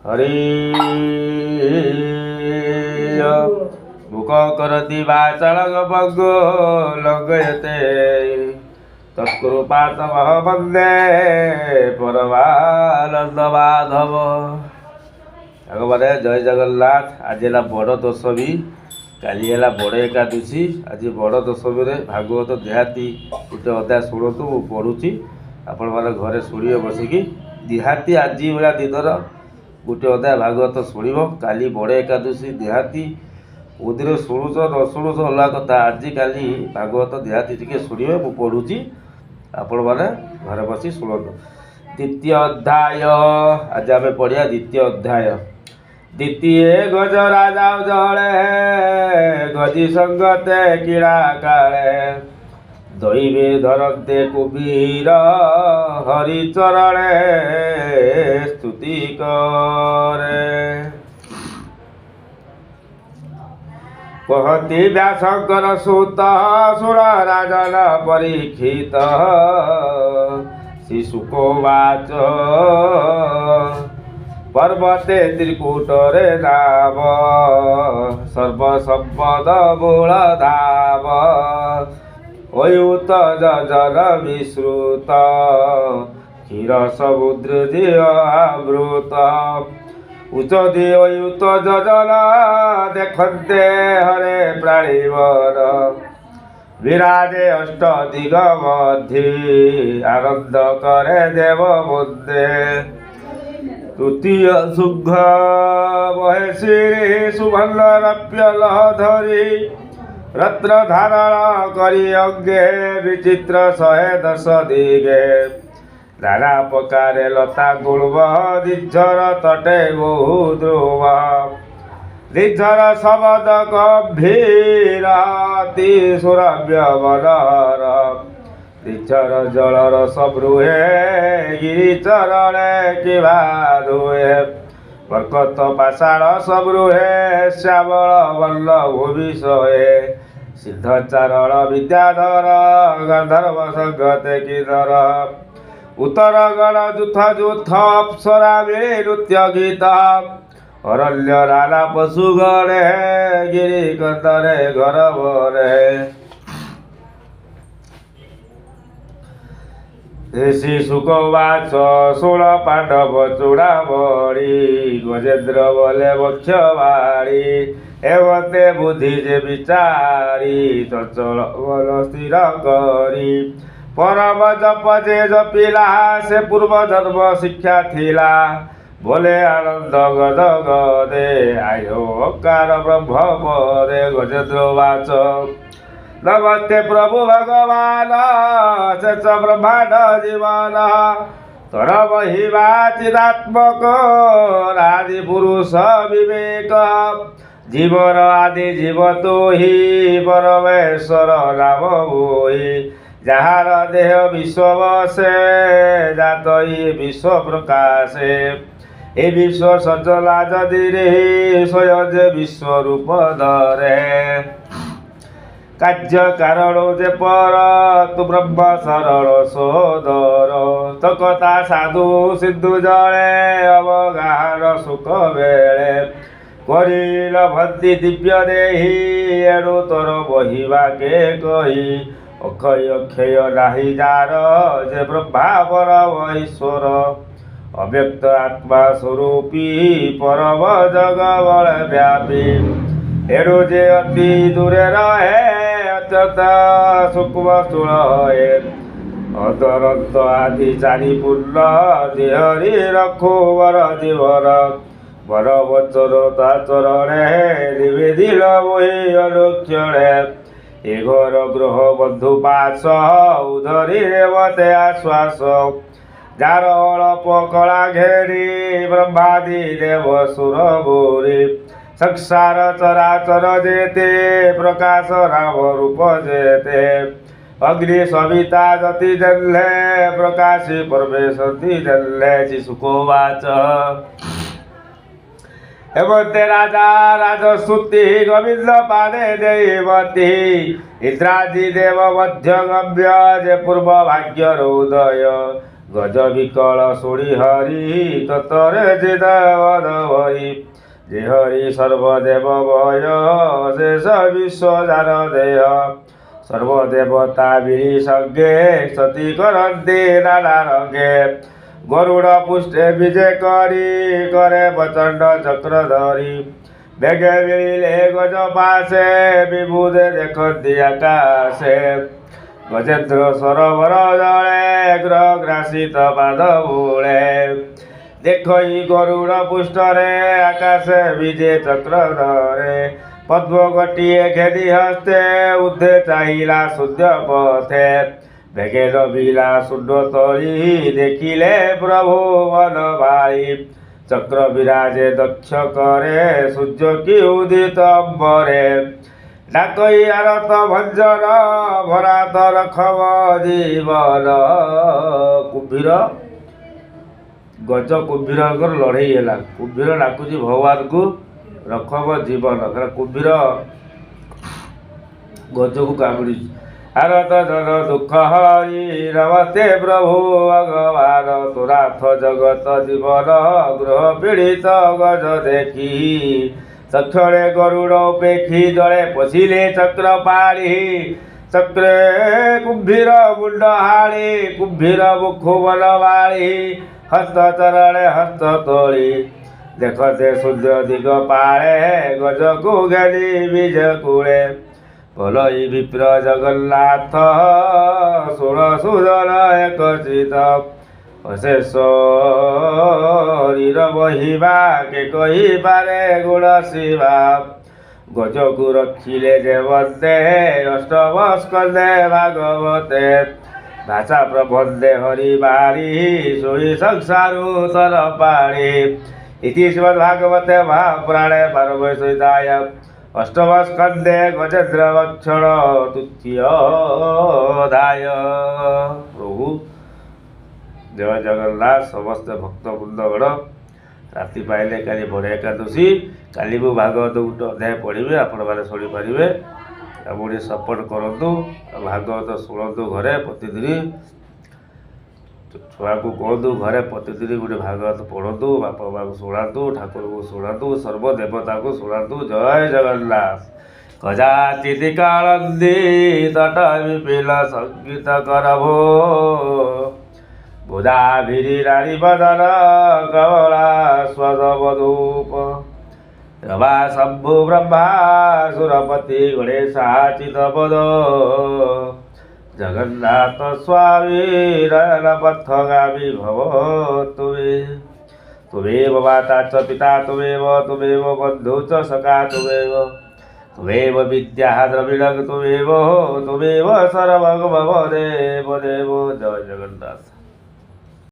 हरि मुख करति वाचालं भगो लगयते तत्कृपातमः वन्दे परमानंद माधव। भगवान जय जगन्नाथ। आज है बड़ दशमी, काली है बड़ एकादशी। आज बड़ दशमी रे भागवत देहाती गोटे अध्याय शुणु मु पढ़ुची, आपण मैंने घरे शुणे बसिकी। देहाती आज भाया दिनर गोटे अध्याय भागवत शुण। काली बड़ एकादशी देहाती उदिन शुणुच न शुणुच अलग कथा। आज काली भागवत देहाती टिके शुणे मु पढ़ुची, आपण मैंने घरे बसी शुणु। द्वितीय अध्याय आज आम पढ़िया। द्वितीय अध्याय द्वितीय गज राजा जड़े गजी संगते किड़ा काले दैवे धरते कुबीर हरिचरणे स्तुति करे। कहती व्यासकर सुत सुर राजन परीक्षित शिशुकोवाच पर्वते त्रिकूटरे नाम सर्वसम्पद मूल धाम अयुत जल विश्रुत क्षीर समुद्र जीवामृत उचदी अयुत जल देखते हरे प्राणीवर विराजे अष्ट दिग मध्य आनंद करे देव मुंदे। तृतीय शुभ महेश्वरी सुभल्लरप्यलधरी रत्न धारण करी अंगे विचित्र 110 दिगे नाना प्रकारे लता गुल्म निर्झर तटे बहु ध्रुव निर्झर शब्द गंभीर अति सुरभ्य मनोहर निर्झर जलर सबृहे गिरिचरणे किवा धुए बरकत पाषाण सबृहे श्यामल वल्लभ विषये सिद्धचारण विद्याधर गंधर्व संगते किधर उत्तर गण जुथ जुथ अप्सरा मिले नृत्य गीत अरण्य नाना पशु गणे गिरी कंदरे घर बरे। शिशुकोवाच षोल पांडव चूड़ामणि गजेन्द्र बोले वक्षवाणी एवते बुद्धि जे विचारी चंचल मन स्थिर करी परम जप जे जपिला से पूर्व जन्म शिक्षा थिला बोले आनंद गद गदे आयो कार ब्रह्म पदे। गजेन्द्र वाच नमस्ते प्रभु भगवान शेष ब्रह्मांड जीवन तर महिमा चिदात्मक आदि पुरुष विवेक जीवन आदि जीव तो ही परमेश्वर नाम मोहि जार देह विश्व से जात विश्व प्रकाशे ए विश्व सचला जदि रे स्वयं विश्व रूप धरे कार्य कारण जे पर तु ब्रह्म शरण सोदर तकता साधु सिद्धु जड़े अवगाहन सुख बेले करिल भक्ति दिव्य देही एणु तोर बहिबा के कही अक्षय अक्षय नाही जार जे ब्रह्मा परम ईश्वर अव्यक्त आत्मा स्वरूपी परम जग बल व्यापी एणु जे अति दूरे रहे अत्यंत सूक्ष्म स्थूल है अदरंत आदि चारि पूर्ण देहरी रखो वर जीवन वर वचन चरणे निवेदिल मोहि अनुक्षणे ए घर ग्रह बंधु पास उधरी रेवते आश्वास जार अल्प कला घेरी ब्रह्मादि देव सुर बोरी संसार चराचर जेते प्रकाश राम रूप जेते अग्नि सविता जति जल्ले प्रकाशी परमेश्वरी जल्ले। शिशुकोवाच एवते राजा राजस्तुति गोविंद पादे देवती इंद्रादि देव मध्य गम्य जे पूर्व भाग्य उदय ଗଜ ବିକଳ ଶୁଣି ହରି ତତରେ ଚିଦାବଦ ଭରି ଯେ ହରି ସର୍ବଦେବ ଭୟ ଶେଷ ବିଶ୍ୱଜାର ଦେହ ସର୍ବଦେବତା ବିଶଜ୍ଞେ ସତୀ କରନ୍ତି ନାନା ରଙ୍ଗେ ଗରୁଡ଼ ପୁଷ୍ଟେ ବିଜେ କରି କରେ ପ୍ରଚଣ୍ଡ ଚକ୍ର ଧରି ବେଗେ ମିଳିଲେ ଗଜ ପାଶେ ବିଭୁଦେ ଦେଖନ୍ତି ଆକାଶେ ଗଜେନ୍ଦ୍ର ସରୋବର ଜଳେ ଗ୍ରଗ୍ରାସିତ ପାଦ ମୂଳେ ଦେଖଇ ଗରୁଡ଼ ପୃଷ୍ଠରେ ଆକାଶେ ବିଜେ ଚକ୍ର ଧରେ ପଦ୍ମ ଗୋଟିଏ ଘେରି ହସ୍ତେ ଉର୍ଦ୍ଧେ ଚାହିଁଲା ସୂର୍ଯ୍ୟ ପଥେ ବେଗେ ନଭିଲା ଶୂନ୍ୟ ତଳି ଦେଖିଲେ ପ୍ରଭୁ ମନ ଭାଇ ଚକ୍ର ବିରାଜେ ଦକ୍ଷ କରେ ସୂର୍ଯ୍ୟ କି ଉଦିତ ଅମ୍ବରେ ଡାକଇ ଆରତ ଭଞ୍ଜନ ଭରାତ ରଖବ ଜୀବନ କୁମ୍ଭୀର ଗଜ କୁମ୍ଭୀରଙ୍କର ଲଢ଼େଇ ହେଲା କୁମ୍ଭୀର ଡାକୁଛି ଭଗବାନଙ୍କୁ ରଖବ ଜୀବନ କୁମ୍ଭୀର ଗଜକୁ କାମୁଡ଼ିଛି ଆରତ ଜନ ଦୁଃଖ ହରି ନମସ୍ତେ ପ୍ରଭୁ ଭଗବାନ ତୁରାଥ ଜଗତ ଜୀବନ ଗୃହ ପୀଡ଼ିତ ଗଜ ଦେଖି ସକ୍ଷରେ ଗରୁଡ଼ ଉପେକ୍ଷି ଜଳେ ପଶିଲେ ଚକ୍ର ପାଳି ଚକ୍ରେ କୁମ୍ଭୀର ମୁଣ୍ଡ ହାଳି କୁମ୍ଭୀର ମୁଖୁ ବନ ବାଳି ହସ୍ତ ଚରଣେ ହସ୍ତ ତୋଳି ଦେଖତେ ସୂର୍ଯ୍ୟ ଦିଗ ପାଳେ ଗଜକୁ ଘେରି ବିଜ କୂଳେ ଭଲଇ ବିପ୍ର ଜଗନ୍ନାଥ ଶୁଣ ସୁଦନ ଏକଚିତ ଅଶେଷରୀର ବହିବା କେ କହିପାରେ ଗୁଣ ଶିବା ଗଜକୁ ରଖିଲେ ଯେ ବନ୍ଦେ ଅଷ୍ଟମ ସ୍କନ୍ଧେ ଭାଗବତେ ଭାଷା ପ୍ରବନ୍ଧେ ହରି ବାରି ଶୁଣି ସଂସାରୁ ତର ପାଣି ଇତି ଶ୍ରୀମଦ୍ଭାଗବତେ ମହାପୁରାଣେ ପାରମୈଶ୍ୱରାୟ ଅଷ୍ଟମ ସ୍କନ୍ଧେ ଗଜେନ୍ଦ୍ର ଭକ୍ଷଣ ତୃତୀୟ ଅଧ୍ୟାୟ। ପ୍ରଭୁ ଜୟ ଜଗନ୍ନାଥ ସମସ୍ତେ ଭକ୍ତବୃନ୍ଦଗଣ ରାତି ପାଇଲେ କାଲି ବଡ଼ ଏକାଦଶୀ କାଲି ମୁଁ ଭାଗବତ ଗୋଟେ ଅଧ୍ୟାୟ ପଢ଼ିବେ ଆପଣମାନେ ଶୁଣିପାରିବେ ଆମକୁ ଟିକେ ସପୋର୍ଟ କରନ୍ତୁ ଭାଗବତ ଶୁଣନ୍ତୁ ଘରେ ପ୍ରତିଦିନ ଛୁଆକୁ କୁହନ୍ତୁ ଘରେ ପ୍ରତିଦିନ ଗୋଟେ ଭାଗବତ ପଢ଼ନ୍ତୁ ବାପା ମାଆକୁ ଶୁଣାନ୍ତୁ ଠାକୁରଙ୍କୁ ଶୁଣାନ୍ତୁ ସର୍ବଦେବତାକୁ ଶୁଣାନ୍ତୁ ଜୟ ଜଗନ୍ନାଥ କଜାଚିତି କାଳନ୍ଦୀ ତଟ ବିପିଲ ସଙ୍ଗୀତ କରଭୋ ବୁଧା ଭିରି ରାଣୀ ବଦନ କମଳା ସ୍ୱଦବଧୂପ ରବା ଶମ୍ଭୁ ବ୍ରହ୍ମା ସୁରପତି ଗଣେଶାଚିତ ପଦ ଜଗନ୍ନାଥ ସ୍ୱାମୀ ନୟନ ପଥଗାମୀ ଭବ ତୁମେବ ମାତା ଚ ପିତା ତୁମେବ ବନ୍ଧୁ ଚ ସଖା ତୁମେବ ବିଦ୍ୟା ଦ୍ରବିଣ ତୁମେବ ସର୍ବଂ ମମ ଦେବ ଦେବ ଜୟ ଜଗନ୍ନାଥ।